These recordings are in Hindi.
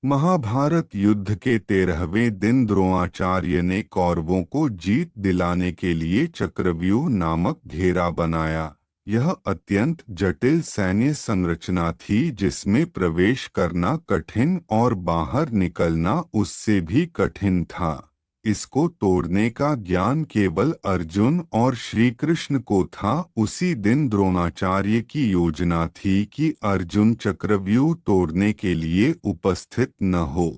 महाभारत युद्ध के 13वें दिन द्रोणाचार्य ने कौरवों को जीत दिलाने के लिए चक्रव्यूह नामक घेरा बनाया। यह अत्यंत जटिल सैन्य संरचना थी जिसमें प्रवेश करना कठिन और बाहर निकलना उससे भी कठिन था। इसको तोड़ने का ज्ञान केवल अर्जुन और श्री कृष्ण को था। उसी दिन द्रोणाचार्य की योजना थी कि अर्जुन चक्रव्यूह तोड़ने के लिए उपस्थित न हो,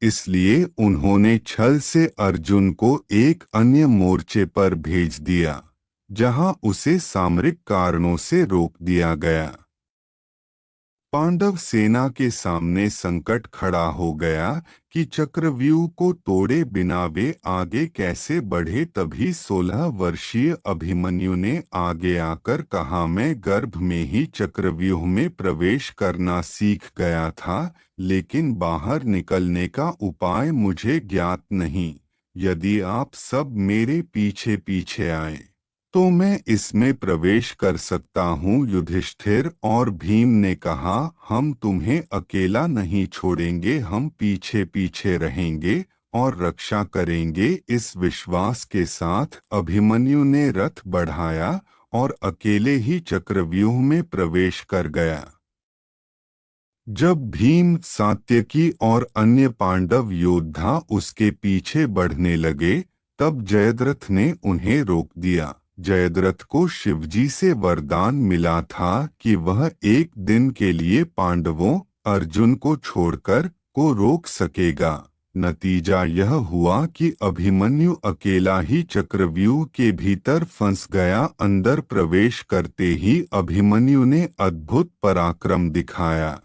इसलिए उन्होंने छल से अर्जुन को एक अन्य मोर्चे पर भेज दिया, जहां उसे सामरिक कारणों से रोक दिया गया। पांडव सेना के सामने संकट खड़ा हो गया कि चक्रव्यूह को तोड़े बिना वे आगे कैसे बढ़े। तभी 16 वर्षीय अभिमन्यु ने आगे आकर कहा, मैं गर्भ में ही चक्रव्यूह में प्रवेश करना सीख गया था, लेकिन बाहर निकलने का उपाय मुझे ज्ञात नहीं। यदि आप सब मेरे पीछे पीछे आए तो मैं इसमें प्रवेश कर सकता हूँ। युधिष्ठिर और भीम ने कहा, हम तुम्हें अकेला नहीं छोड़ेंगे, हम पीछे पीछे रहेंगे और रक्षा करेंगे। इस विश्वास के साथ अभिमन्यु ने रथ बढ़ाया और अकेले ही चक्रव्यूह में प्रवेश कर गया। जब भीम, सात्यकी और अन्य पांडव योद्धा उसके पीछे बढ़ने लगे, तब जयद्रथ ने उन्हें रोक दिया। जयद्रथ को शिवजी से वरदान मिला था कि वह एक दिन के लिए पांडवों, अर्जुन को छोड़कर को रोक सकेगा। नतीजा यह हुआ कि अभिमन्यु अकेला ही चक्रव्यूह के भीतर फंस गया। अंदर प्रवेश करते ही अभिमन्यु ने अद्भुत पराक्रम दिखाया।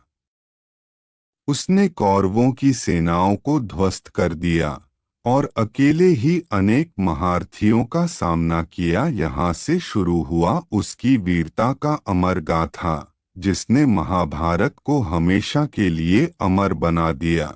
उसने कौरवों की सेनाओं को ध्वस्त कर दिया और अकेले ही अनेक महारथियों का सामना किया। यहाँ से शुरू हुआ उसकी वीरता का अमर गाथा, जिसने महाभारत को हमेशा के लिए अमर बना दिया।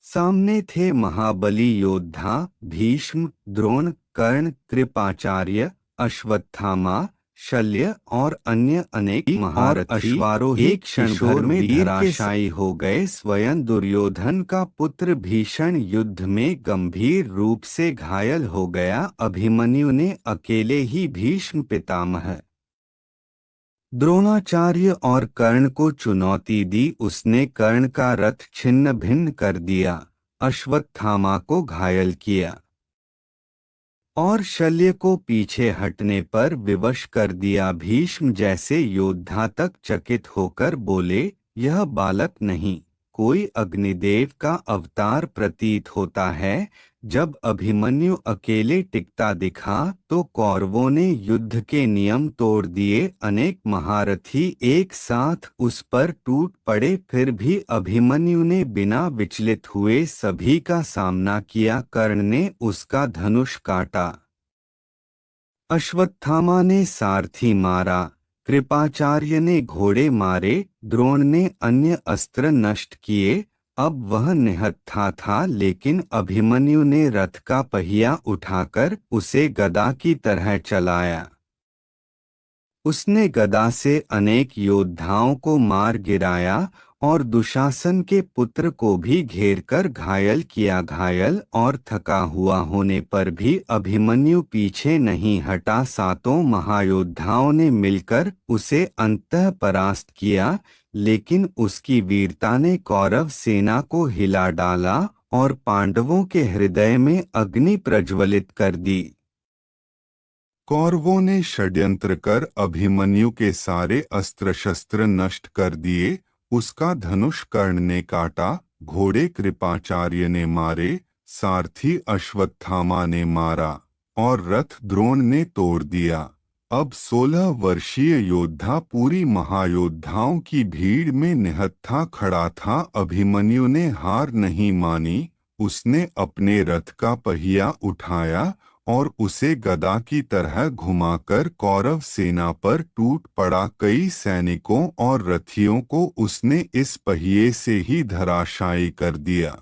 सामने थे महाबली योद्धा भीष्म, द्रोण, कर्ण, कृपाचार्य, अश्वत्थामा, शल्य और अन्य अनेक महारथी। अश्वारोही एक क्षण भर में धराशायी हो गए। स्वयं दुर्योधन का पुत्र भीषण युद्ध में गंभीर रूप से घायल हो गया। अभिमन्यु ने अकेले ही भीष्म पितामह, द्रोणाचार्य और कर्ण को चुनौती दी। उसने कर्ण का रथ छिन्न भिन्न कर दिया, अश्वत्थामा को घायल किया और शल्य को पीछे हटने पर विवश कर दिया। भीष्म जैसे योद्धा तक चकित होकर बोले, यह बालक नहीं, कोई अग्निदेव का अवतार प्रतीत होता है। जब अभिमन्यु अकेले टिकता दिखा तो कौरवों ने युद्ध के नियम तोड़ दिए। अनेक महारथी एक साथ उस पर टूट पड़े, फिर भी अभिमन्यु ने बिना विचलित हुए सभी का सामना किया। कर्ण ने उसका धनुष काटा, अश्वत्थामा ने सारथी मारा, कृपाचार्य ने घोड़े मारे, द्रोण ने अन्य अस्त्र नष्ट किए। अब वह निहत्था था, लेकिन अभिमन्यु ने रथ का पहिया उठाकर उसे गदा की तरह चलाया। उसने गदा से अनेक योद्धाओं को मार गिराया और दुशासन के पुत्र को भी घेरकर घायल किया। घायल और थका हुआ होने पर भी अभिमन्यु पीछे नहीं हटा। सातों महायोद्धाओं ने मिलकर उसे अंततः परास्त किया, लेकिन उसकी वीरता ने कौरव सेना को हिला डाला और पांडवों के हृदय में अग्नि प्रज्वलित कर दी। कौरवों ने षड्यंत्र कर अभिमन्यु के सारे अस्त्र शस्त्र नष्ट कर दिए। उसका धनुष कर्ण ने काटा, घोड़े कृपाचार्य ने मारे, सारथी अश्वत्थामा ने मारा और रथ द्रोण ने तोड़ दिया। अब 16 वर्षीय योद्धा पूरी महायोद्धाओं की भीड़ में निहत्था खड़ा था। अभिमन्यु ने हार नहीं मानी। उसने अपने रथ का पहिया उठाया और उसे गदा की तरह घुमाकर कौरव सेना पर टूट पड़ा। कई सैनिकों और रथियों को उसने इस पहिए से ही धराशायी कर दिया।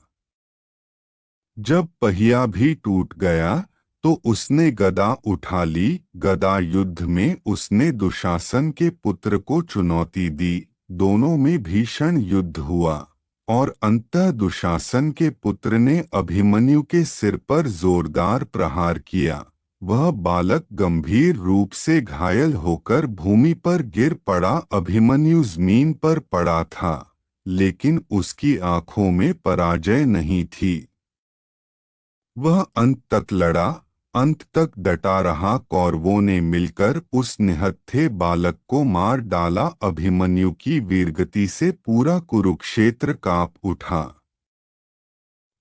जब पहिया भी टूट गया तो उसने गदा उठा ली। गदा युद्ध में उसने दुशासन के पुत्र को चुनौती दी। दोनों में भीषण युद्ध हुआ और अंततः दुशासन के पुत्र ने अभिमन्यु के सिर पर जोरदार प्रहार किया। वह बालक गंभीर रूप से घायल होकर भूमि पर गिर पड़ा। अभिमन्यु जमीन पर पड़ा था, लेकिन उसकी आंखों में पराजय नहीं थी। वह अंत तक लड़ा, अंत तक डटा रहा। कौरवों ने मिलकर उस निहत्थे बालक को मार डाला। अभिमन्यु की वीरगति से पूरा कुरुक्षेत्र कांप उठा।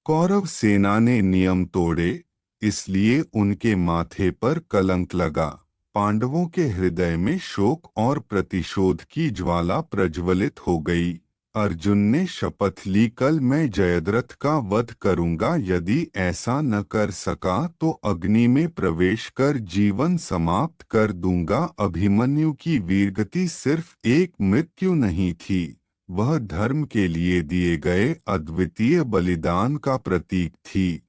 कौरव सेना ने नियम तोड़े, इसलिए उनके माथे पर कलंक लगा। पांडवों के हृदय में शोक और प्रतिशोध की ज्वाला प्रज्वलित हो गई। अर्जुन ने शपथ ली, कल मैं जयद्रथ का वध करूंगा। यदि ऐसा न कर सका तो अग्नि में प्रवेश कर जीवन समाप्त कर दूंगा। अभिमन्यु की वीरगति सिर्फ एक मृत्यु नहीं थी, वह धर्म के लिए दिए गए अद्वितीय बलिदान का प्रतीक थी।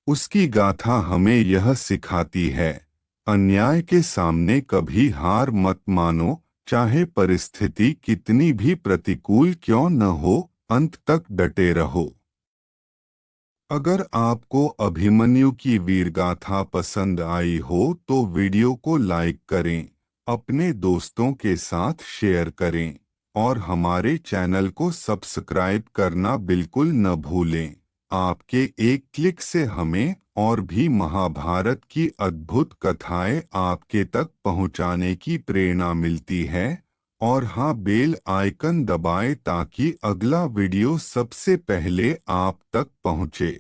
उसकी गाथा हमें यह सिखाती है, अन्याय के सामने कभी हार मत मानो, चाहे परिस्थिति कितनी भी प्रतिकूल क्यों न हो, अंत तक डटे रहो। अगर आपको अभिमन्यु की वीरगाथा पसंद आई हो तो वीडियो को लाइक करें, अपने दोस्तों के साथ शेयर करें और हमारे चैनल को सब्सक्राइब करना बिल्कुल न भूलें। आपके एक क्लिक से हमें और भी महाभारत की अद्भुत कथाएं आपके तक पहुंचाने की प्रेरणा मिलती है। और हाँ, बेल आइकन दबाएं ताकि अगला वीडियो सबसे पहले आप तक पहुंचे।